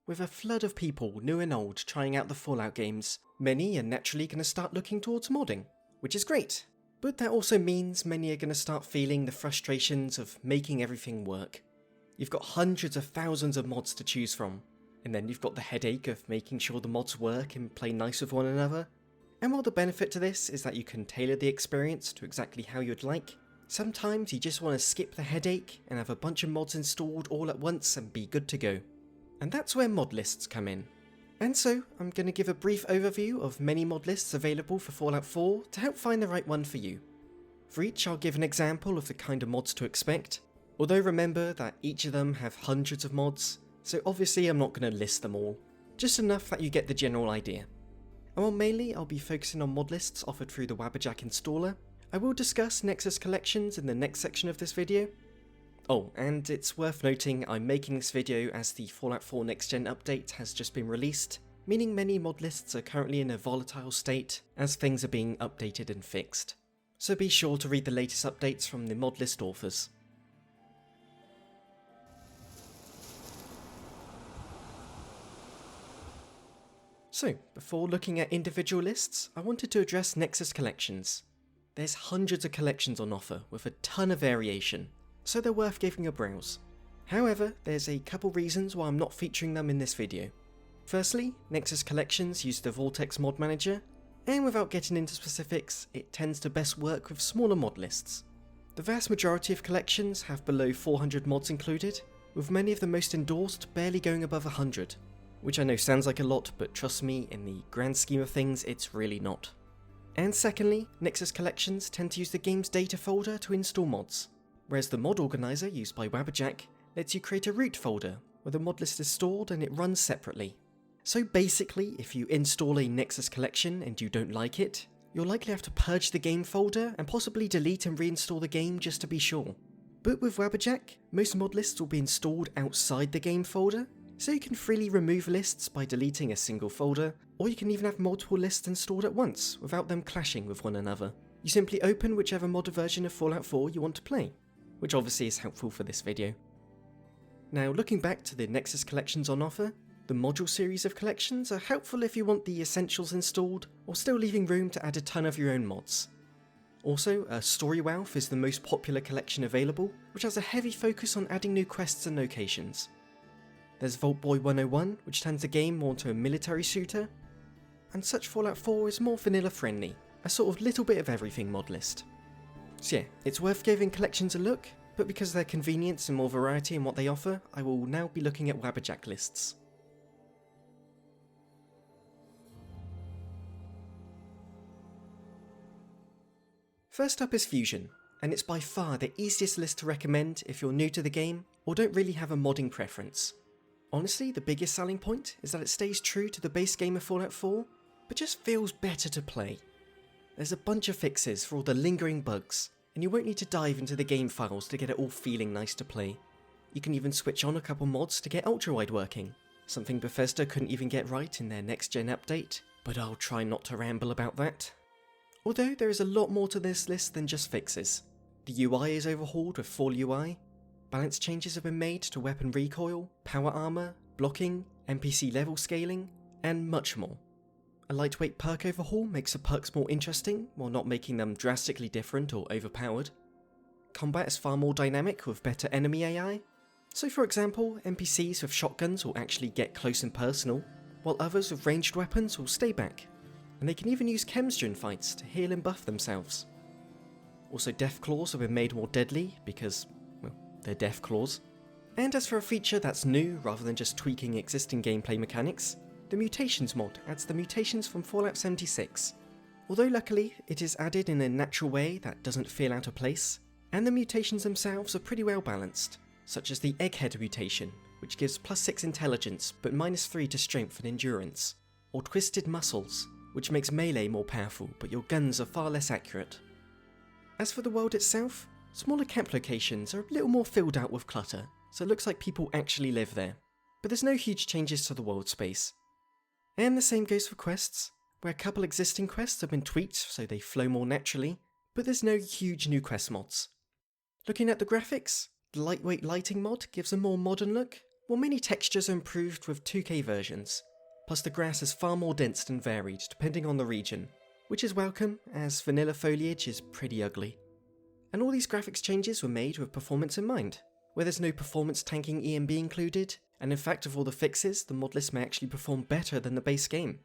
With a flood of people, new and old, trying out the Fallout games, many are naturally going to start looking towards modding, which is great. But that also means many are going to start feeling the frustrations of making everything work. You've got hundreds of thousands of mods to choose from, and then you've got the headache of making sure the mods work and play nice with one another. And while the benefit to this is that you can tailor the experience to exactly how you'd like, sometimes you just want to skip the headache and have a bunch of mods installed all at once and be good to go. And that's where mod lists come in. And so, I'm going to give a brief overview of many mod lists available for Fallout 4 to help find the right one for you. For each, I'll give an example of the kind of mods to expect, although remember that each of them have hundreds of mods, so obviously I'm not going to list them all, just enough that you get the general idea. And while mainly I'll be focusing on mod lists offered through the Wabbajack installer, I will discuss Nexus Collections in the next section of this video. Oh, and it's worth noting I'm making this video as the Fallout 4 Next Gen update has just been released, meaning many mod lists are currently in a volatile state as things are being updated and fixed. So be sure to read the latest updates from the mod list authors. So, before looking at individual lists, I wanted to address Nexus Collections. There's hundreds of collections on offer with a ton of variation, so they're worth giving a browse. However, there's a couple reasons why I'm not featuring them in this video. Firstly, Nexus Collections use the Vortex mod manager, and without getting into specifics, it tends to best work with smaller mod lists. The vast majority of collections have below 400 mods included, with many of the most endorsed barely going above 100. Which I know sounds like a lot, but trust me, in the grand scheme of things, it's really not. And secondly, Nexus Collections tend to use the game's data folder to install mods, whereas the mod organizer used by Wabbajack lets you create a root folder where the mod list is stored and it runs separately. So basically, if you install a Nexus Collection and you don't like it, you'll likely have to purge the game folder and possibly delete and reinstall the game just to be sure. But with Wabbajack, most mod lists will be installed outside the game folder, so you can freely remove lists by deleting a single folder, or you can even have multiple lists installed at once without them clashing with one another. You simply open whichever modded version of Fallout 4 you want to play, which obviously is helpful for this video. Now looking back to the Nexus Collections on offer, the module series of collections are helpful if you want the essentials installed, or still leaving room to add a ton of your own mods. Also, Story Wealth is the most popular collection available, which has a heavy focus on adding new quests and locations. There's Vault Boy 101, which turns the game more into a military shooter, and such Fallout 4 is more vanilla friendly, a sort of little bit of everything mod list. So yeah, it's worth giving collections a look, but because of their convenience and more variety in what they offer, I will now be looking at Wabbajack lists. First up is Fusion, and it's by far the easiest list to recommend if you're new to the game or don't really have a modding preference. Honestly, the biggest selling point is that it stays true to the base game of Fallout 4, but just feels better to play. There's a bunch of fixes for all the lingering bugs, and you won't need to dive into the game files to get it all feeling nice to play. You can even switch on a couple mods to get ultra-wide working, something Bethesda couldn't even get right in their next-gen update, but I'll try not to ramble about that. Although there is a lot more to this list than just fixes. The UI is overhauled with full UI, balance changes have been made to weapon recoil, power armor, blocking, NPC level scaling, and much more. A lightweight perk overhaul makes the perks more interesting while not making them drastically different or overpowered. Combat is far more dynamic with better enemy AI. So for example, NPCs with shotguns will actually get close and personal, while others with ranged weapons will stay back. And they can even use chems during fights to heal and buff themselves. Also, death claws have been made more deadly because, well, they're death claws. And as for a feature that's new rather than just tweaking existing gameplay mechanics, the mutations mod adds the mutations from Fallout 76. Although luckily, it is added in a natural way that doesn't feel out of place, and the mutations themselves are pretty well balanced, such as the Egghead mutation, which gives +6 intelligence but -3 to strength and endurance, or Twisted Muscles, which makes melee more powerful but your guns are far less accurate. As for the world itself, smaller camp locations are a little more filled out with clutter, so it looks like people actually live there, but there's no huge changes to the world space. And the same goes for quests, where a couple existing quests have been tweaked so they flow more naturally, but there's no huge new quest mods. Looking at the graphics, the lightweight lighting mod gives a more modern look, while many textures are improved with 2K versions, plus the grass is far more dense and varied depending on the region, which is welcome as vanilla foliage is pretty ugly. And all these graphics changes were made with performance in mind, where there's no performance tanking EMB included, and in fact with all the fixes, the Modlist may actually perform better than the base game.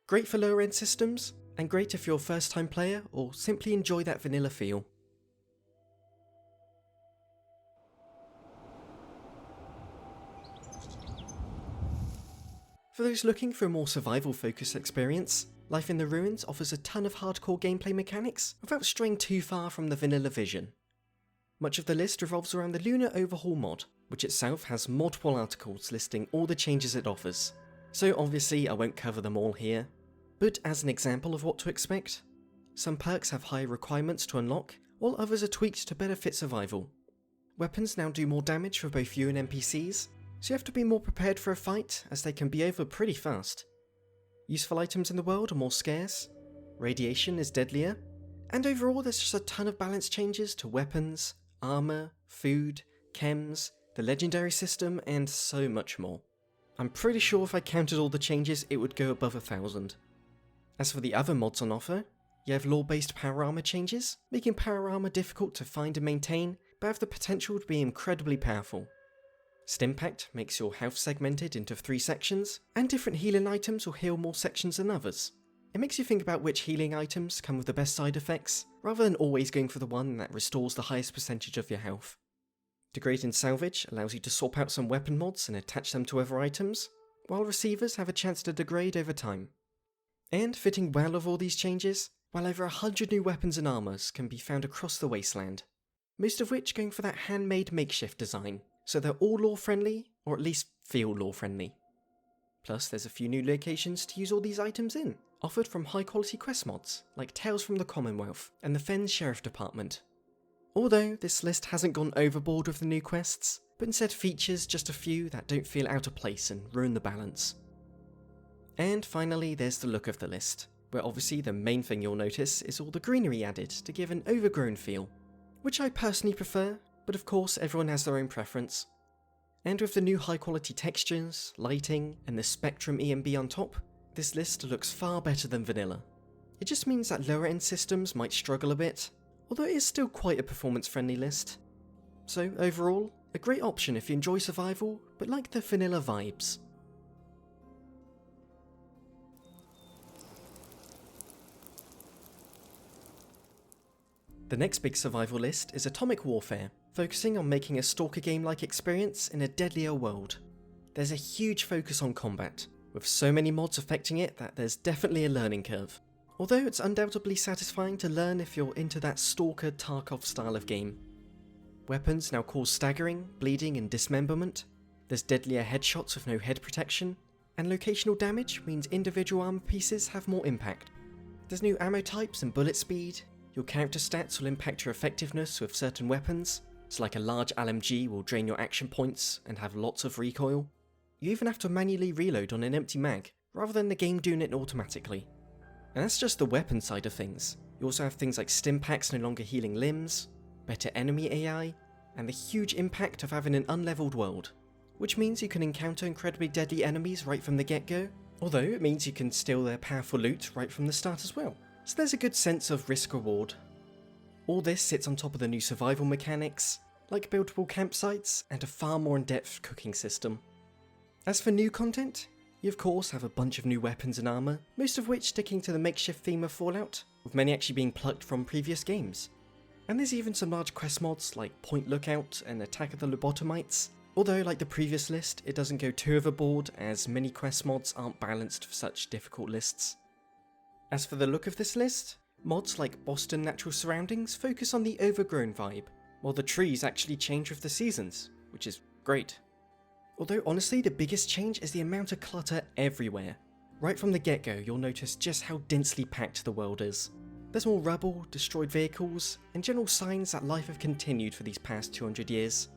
Great for lower end systems, and great if you're a first time player or simply enjoy that vanilla feel. For those looking for a more survival focused experience, Life in the Ruins offers a ton of hardcore gameplay mechanics without straying too far from the vanilla vision. Much of the list revolves around the Lunar Overhaul mod, which itself has multiple articles listing all the changes it offers, so obviously I won't cover them all here, but as an example of what to expect, some perks have higher requirements to unlock, while others are tweaked to better fit survival. Weapons now do more damage for both you and NPCs, so you have to be more prepared for a fight as they can be over pretty fast. Useful items in the world are more scarce, radiation is deadlier, and overall there's just a ton of balance changes to weapons, armour, food, chems, the legendary system, and so much more. I'm pretty sure if I counted all the changes it would go above 1,000. As for the other mods on offer, you have lore-based power armor changes, making power armor difficult to find and maintain, but have the potential to be incredibly powerful. Stimpact makes your health segmented into 3 sections, and different healing items will heal more sections than others. It makes you think about which healing items come with the best side effects, rather than always going for the one that restores the highest percentage of your health. Degrade and Salvage allows you to swap out some weapon mods and attach them to other items, while receivers have a chance to degrade over time. And fitting well with all these changes, while over 100 new weapons and armours can be found across the Wasteland, most of which going for that handmade makeshift design, so they're all lore friendly, or at least feel lore friendly. Plus there's a few new locations to use all these items in, offered from high quality quest mods, like Tales from the Commonwealth and the Fens Sheriff Department. Although this list hasn't gone overboard with the new quests, but instead features just a few that don't feel out of place and ruin the balance. And finally there's the look of the list, where obviously the main thing you'll notice is all the greenery added to give an overgrown feel, which I personally prefer, but of course everyone has their own preference. And with the new high quality textures, lighting, and the Spectrum EMB on top, this list looks far better than vanilla. It just means that lower end systems might struggle a bit, although it is still quite a performance friendly list. So overall, a great option if you enjoy survival, but like the vanilla vibes. The next big survival list is Atomic Warfare, focusing on making a stalker game-like experience in a deadlier world. There's a huge focus on combat, with so many mods affecting it that there's definitely a learning curve. Although it's undoubtedly satisfying to learn if you're into that Stalker Tarkov style of game. Weapons now cause staggering, bleeding and dismemberment, there's deadlier headshots with no head protection, and locational damage means individual armor pieces have more impact. There's new ammo types and bullet speed, your character stats will impact your effectiveness with certain weapons, so like a large LMG will drain your action points and have lots of recoil. You even have to manually reload on an empty mag, rather than the game doing it automatically. And that's just the weapon side of things. You also have things like Stimpaks no longer healing limbs, better enemy AI, and the huge impact of having an unleveled world, which means you can encounter incredibly deadly enemies right from the get-go, although it means you can steal their powerful loot right from the start as well. So there's a good sense of risk-reward. All this sits on top of the new survival mechanics, like buildable campsites and a far more in-depth cooking system. As for new content, you of course have a bunch of new weapons and armour, most of which sticking to the makeshift theme of Fallout, with many actually being plucked from previous games. And there's even some large quest mods like Point Lookout and Attack of the Lobotomites, although like the previous list it doesn't go too overboard as many quest mods aren't balanced for such difficult lists. As for the look of this list, mods like Boston Natural Surroundings focus on the overgrown vibe, while the trees actually change with the seasons, which is great. Although honestly the biggest change is the amount of clutter everywhere. Right from the get-go you'll notice just how densely packed the world is. There's more rubble, destroyed vehicles, and general signs that life have continued for these past 200 years.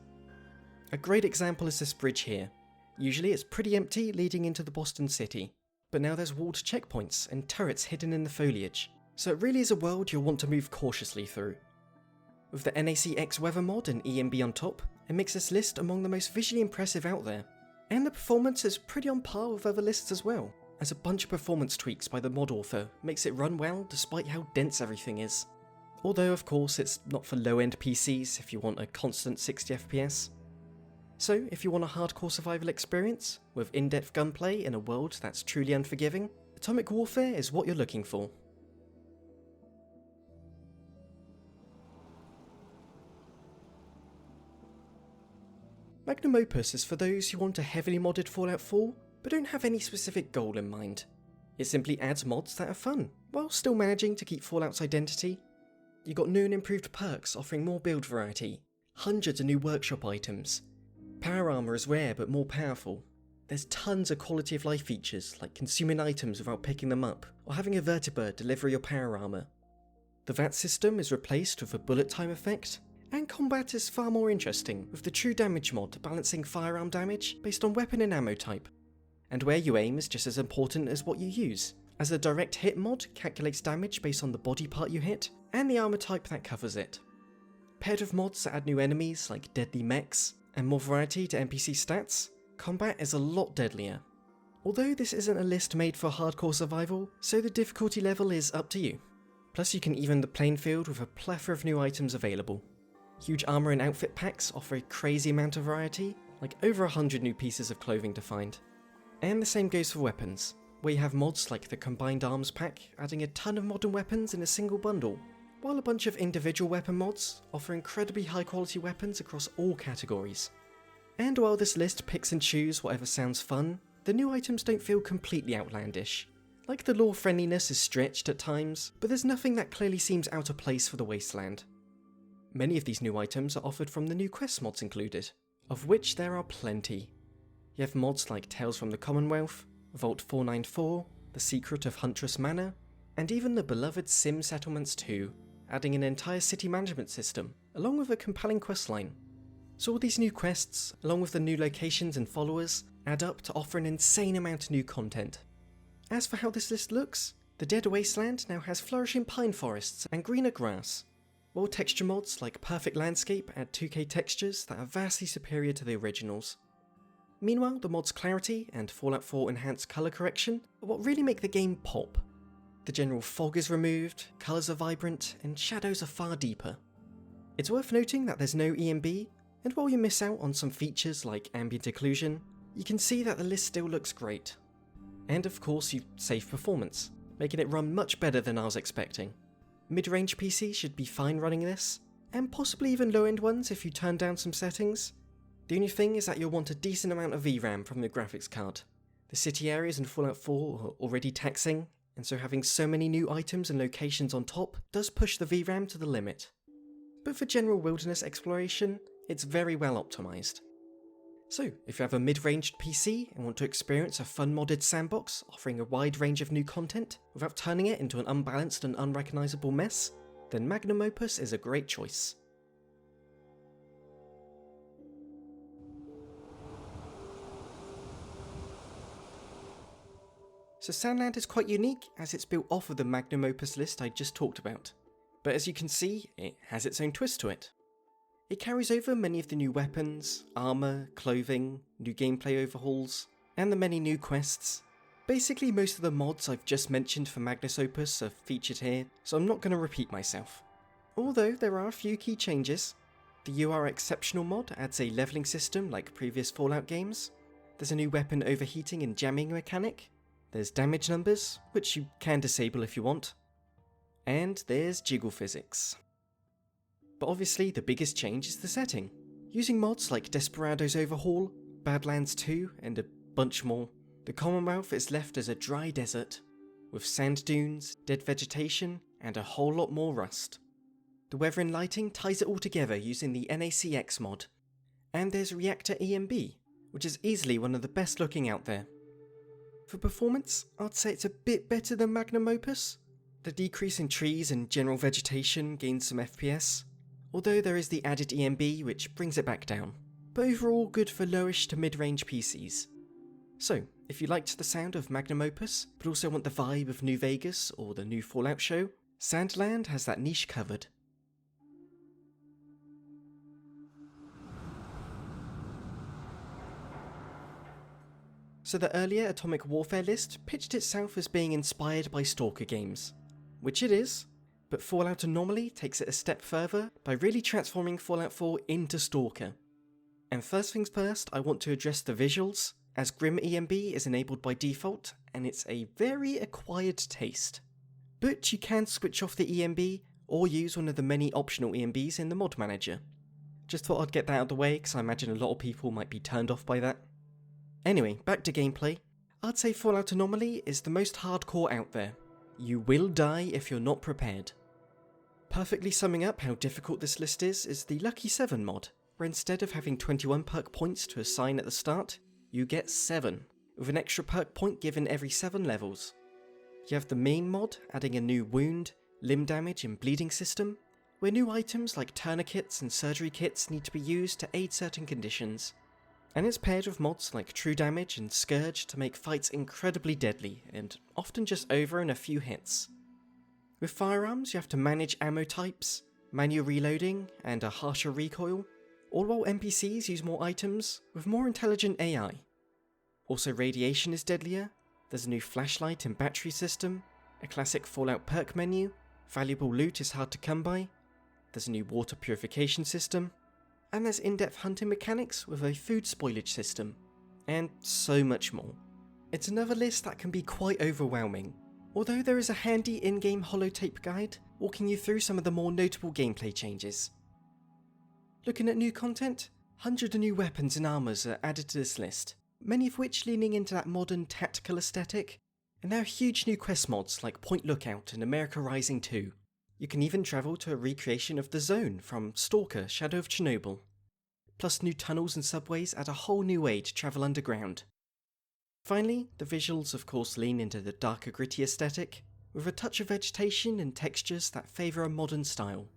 A great example is this bridge here. Usually it's pretty empty leading into the Boston city, but now there's walled checkpoints and turrets hidden in the foliage, so it really is a world you'll want to move cautiously through. With the NACX weather mod and EMB on top, it makes this list among the most visually impressive out there, And the performance is pretty on par with other lists as well, as a bunch of performance tweaks by the mod author makes it run well despite how dense everything is. Although of course it's not for low-end PCs if you want a constant 60 FPS. So if you want a hardcore survival experience, with in-depth gunplay in a world that's truly unforgiving, Atomic Warfare is what you're looking for. Magnum Opus is for those who want a heavily modded Fallout 4, but don't have any specific goal in mind. It simply adds mods that are fun, while still managing to keep Fallout's identity. You got new and improved perks offering more build variety, hundreds of new workshop items. Power armor is rare but more powerful. There's tons of quality of life features like consuming items without picking them up, or having a vertibird deliver your power armor. The VAT system is replaced with a bullet time effect, and combat is far more interesting with the true damage mod balancing firearm damage based on weapon and ammo type. And where you aim is just as important as what you use, as the direct hit mod calculates damage based on the body part you hit, and the armor type that covers it. Paired with mods that add new enemies like deadly mechs, and more variety to NPC stats, combat is a lot deadlier. Although this isn't a list made for hardcore survival, so the difficulty level is up to you. Plus you can even the playing field with a plethora of new items available. Huge armor and outfit packs offer a crazy amount of variety, like over 100 new pieces of clothing to find. And the same goes for weapons, where you have mods like the Combined Arms pack adding a ton of modern weapons in a single bundle, while a bunch of individual weapon mods offer incredibly high quality weapons across all categories. And while this list picks and chooses whatever sounds fun, the new items don't feel completely outlandish. Like the lore friendliness is stretched at times, but there's nothing that clearly seems out of place for the Wasteland. Many of these new items are offered from the new quest mods included, of which there are plenty. You have mods like Tales from the Commonwealth, Vault 494, The Secret of Huntress Manor, and even the beloved Sim Settlements 2, adding an entire city management system, along with a compelling questline. So all these new quests, along with the new locations and followers, add up to offer an insane amount of new content. As for how this list looks, the Dead Wasteland now has flourishing pine forests and greener grass, while texture mods like Perfect Landscape add 2K textures that are vastly superior to the originals. Meanwhile, the mod's clarity and Fallout 4 enhanced colour correction are what really make the game pop. The general fog is removed, colours are vibrant, and shadows are far deeper. It's worth noting that there's no EMB, and while you miss out on some features like ambient occlusion, you can see that the list still looks great. And of course you save performance, making it run much better than I was expecting. Mid-range PCs should be fine running this, and possibly even low-end ones if you turn down some settings. The only thing is that you'll want a decent amount of VRAM from the graphics card. The city areas in Fallout 4 are already taxing, and so having so many new items and locations on top does push the VRAM to the limit. But for general wilderness exploration, it's very well optimised. So, if you have a mid-ranged PC and want to experience a fun modded sandbox offering a wide range of new content without turning it into an unbalanced and unrecognisable mess, then Magnum Opus is a great choice. So Sandland is quite unique as it's built off of the Magnum Opus list I just talked about, but as you can see, it has its own twist to it. It carries over many of the new weapons, armour, clothing, new gameplay overhauls, and the many new quests. Basically most of the mods I've just mentioned for Magnum Opus are featured here, so I'm not going to repeat myself. Although there are a few key changes. The You Are Exceptional mod adds a levelling system like previous Fallout games. There's a new weapon overheating and jamming mechanic. There's damage numbers, which you can disable if you want. And there's jiggle physics. But obviously the biggest change is the setting. Using mods like Desperado's Overhaul, Badlands 2 and a bunch more, the Commonwealth is left as a dry desert, with sand dunes, dead vegetation and a whole lot more rust. The weather and lighting ties it all together using the NACX mod. And there's Reactor EMB, which is easily one of the best looking out there. For performance, I'd say it's a bit better than Magnum Opus. The decrease in trees and general vegetation gains some FPS, although there is the added EMB which brings it back down, but overall good for lowish to mid-range PCs. So, if you liked the sound of Magnum Opus, but also want the vibe of New Vegas or the new Fallout show, Sandland has that niche covered. So the earlier Atomic Warfare list pitched itself as being inspired by Stalker games, which it is, but Fallout Anomaly takes it a step further by really transforming Fallout 4 into Stalker. And first things first, I want to address the visuals, as Grim EMB is enabled by default, and it's a very acquired taste. But you can switch off the EMB, or use one of the many optional EMBs in the mod manager. Just thought I'd get that out of the way, because I imagine a lot of people might be turned off by that. Anyway, back to gameplay. I'd say Fallout Anomaly is the most hardcore out there. You will die if you're not prepared. Perfectly summing up how difficult this list is the Lucky 7 mod, where instead of having 21 perk points to assign at the start, you get 7, with an extra perk point given every 7 levels. You have the main mod, adding a new wound, limb damage and bleeding system, where new items like tourniquets and surgery kits need to be used to aid certain conditions. And it's paired with mods like True Damage and Scourge to make fights incredibly deadly, and often just over in a few hits. With firearms you have to manage ammo types, manual reloading, and a harsher recoil, all while NPCs use more items with more intelligent AI. Also radiation is deadlier, there's a new flashlight and battery system, a classic Fallout perk menu, valuable loot is hard to come by, there's a new water purification system, and there's in-depth hunting mechanics with a food spoilage system, and so much more. It's another list that can be quite overwhelming, although there is a handy in-game holotape guide walking you through some of the more notable gameplay changes. Looking at new content, hundreds of new weapons and armours are added to this list, many of which leaning into that modern tactical aesthetic, and there are huge new quest mods like Point Lookout and America Rising 2. You can even travel to a recreation of the Zone from Stalker Shadow of Chernobyl. Plus new tunnels and subways add a whole new way to travel underground. Finally, the visuals of course lean into the darker gritty aesthetic, with a touch of vegetation and textures that favour a modern style.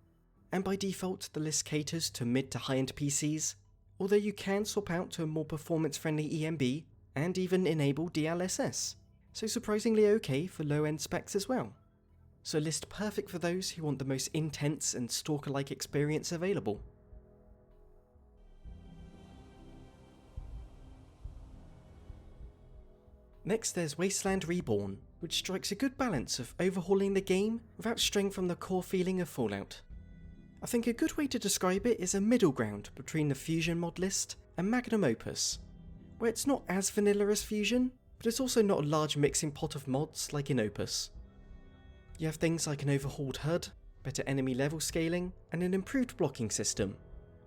And by default the list caters to mid to high end PCs, although you can swap out to a more performance friendly EMB and even enable DLSS, so surprisingly okay for low end specs as well. So a list perfect for those who want the most intense and stalker-like experience available. Next there's Wasteland Reborn, which strikes a good balance of overhauling the game without straying from the core feeling of Fallout. I think a good way to describe it is a middle ground between the Fusion Modlist and Magnum Opus, where it's not as vanilla as Fusion, but it's also not a large mixing pot of mods like in Opus. You have things like an overhauled HUD, better enemy level scaling, and an improved blocking system,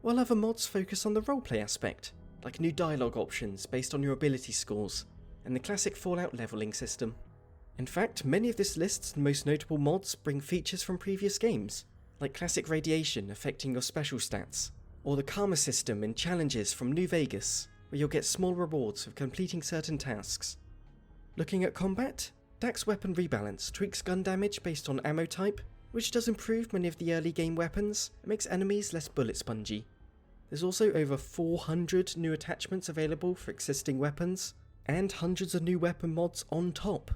while other mods focus on the roleplay aspect, like new dialogue options based on your ability scores, and the classic Fallout leveling system. In fact, many of this list's most notable mods bring features from previous games, like classic radiation affecting your special stats, or the karma system in challenges from New Vegas, where you'll get small rewards for completing certain tasks. Looking at combat, Dax Weapon Rebalance tweaks gun damage based on ammo type, which does improve many of the early game weapons and makes enemies less bullet spongy. There's also over 400 new attachments available for existing weapons, and hundreds of new weapon mods on top,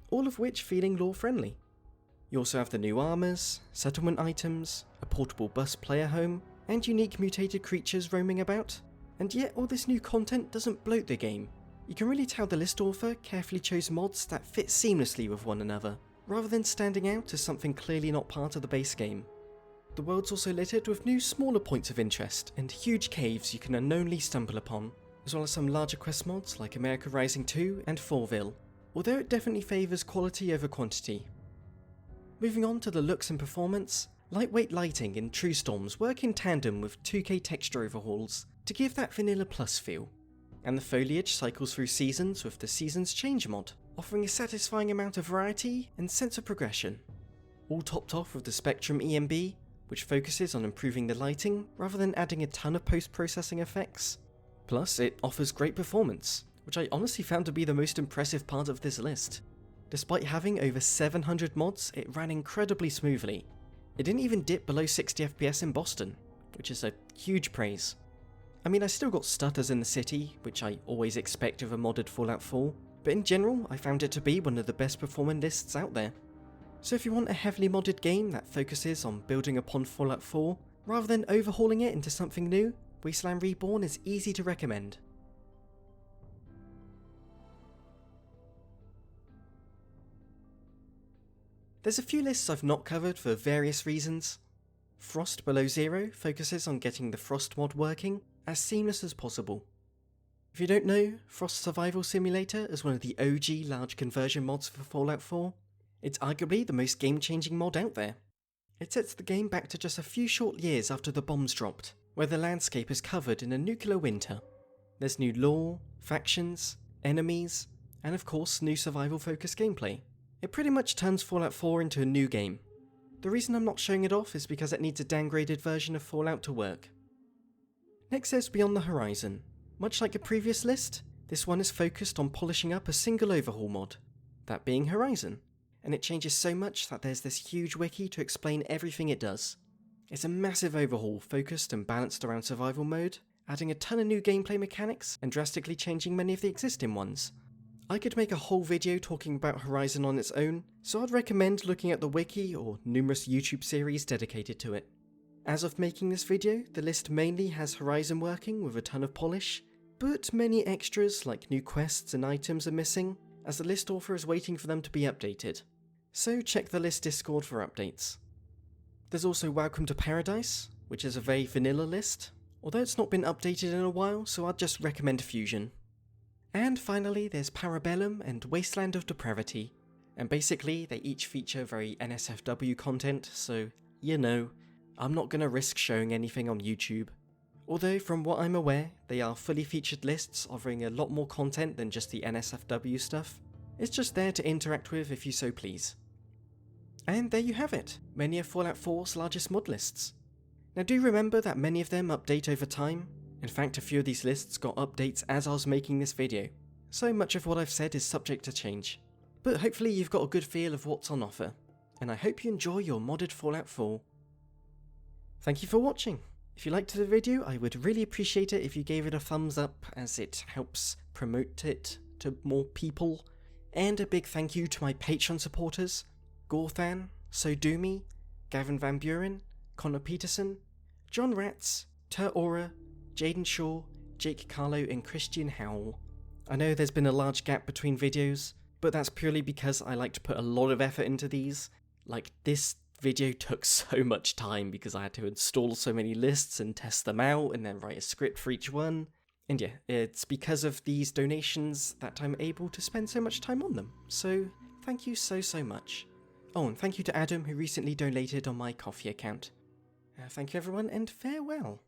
all of which feeling lore friendly. You also have the new armours, settlement items, a portable bus player home, and unique mutated creatures roaming about, and yet all this new content doesn't bloat the game. You can really tell the list author carefully chose mods that fit seamlessly with one another, rather than standing out as something clearly not part of the base game. The world's also littered with new smaller points of interest and huge caves you can unknowingly stumble upon, as well as some larger quest mods like America Rising 2 and Fourville, although it definitely favours quality over quantity. Moving on to the looks and performance, lightweight lighting and True Storms work in tandem with 2K texture overhauls to give that Vanilla Plus feel. And the foliage cycles through seasons with the Seasons Change mod, offering a satisfying amount of variety and sense of progression. All topped off with the Spectrum EMB, which focuses on improving the lighting rather than adding a ton of post-processing effects. Plus, it offers great performance, which I honestly found to be the most impressive part of this list. Despite having over 700 mods, it ran incredibly smoothly. It didn't even dip below 60 FPS in Boston, which is a huge praise. I mean, I still got stutters in the city, which I always expect of a modded Fallout 4, but in general, I found it to be one of the best performing lists out there. So if you want a heavily modded game that focuses on building upon Fallout 4, rather than overhauling it into something new, Wasteland Reborn is easy to recommend. There's a few lists I've not covered for various reasons. Frost Below Zero focuses on getting the Frost mod working as seamless as possible. If you don't know, Frost Survival Simulator is one of the OG large conversion mods for Fallout 4. It's arguably the most game-changing mod out there. It sets the game back to just a few short years after the bombs dropped, where the landscape is covered in a nuclear winter. There's new lore, factions, enemies, and of course new survival-focused gameplay. It pretty much turns Fallout 4 into a new game. The reason I'm not showing it off is because it needs a downgraded version of Fallout to work. Next there's Beyond the Horizon. Much like a previous list, this one is focused on polishing up a single overhaul mod, that being Horizon, and it changes so much that there's this huge wiki to explain everything it does. It's a massive overhaul focused and balanced around survival mode, adding a ton of new gameplay mechanics and drastically changing many of the existing ones. I could make a whole video talking about Horizon on its own, so I'd recommend looking at the wiki or numerous YouTube series dedicated to it. As of making this video, the list mainly has Horizon working with a ton of polish, but many extras like new quests and items are missing, as the list author is waiting for them to be updated. So check the list Discord for updates. There's also Welcome to Paradise, which is a very vanilla list, although it's not been updated in a while, so I'd just recommend Fusion. And finally there's Parabellum and Wasteland of Depravity, and basically they each feature very NSFW content, so you know, I'm not going to risk showing anything on YouTube. Although from what I'm aware, they are fully featured lists offering a lot more content than just the NSFW stuff. It's just there to interact with if you so please. And there you have it, many of Fallout 4's largest mod lists. Now do remember that many of them update over time. In fact, a few of these lists got updates as I was making this video, so much of what I've said is subject to change. But hopefully you've got a good feel of what's on offer, and I hope you enjoy your modded Fallout 4. Thank you for watching. If you liked the video, I would really appreciate it if you gave it a thumbs up, as it helps promote it to more people. And a big thank you to my Patreon supporters, Gorthan, Sodoomy, Gavin Van Buren, Connor Peterson, John Ratz, Ter Aura, Jaden Shaw, Jake Carlo and Christian Howell. I know there's been a large gap between videos, but that's purely because I like to put a lot of effort into these. Like, this video took so much time because I had to install so many lists and test them out and then write a script for each one. And yeah, it's because of these donations that I'm able to spend so much time on them. So thank you so much. Oh, and thank you to Adam who recently donated on my Ko-fi account. Thank you everyone and farewell.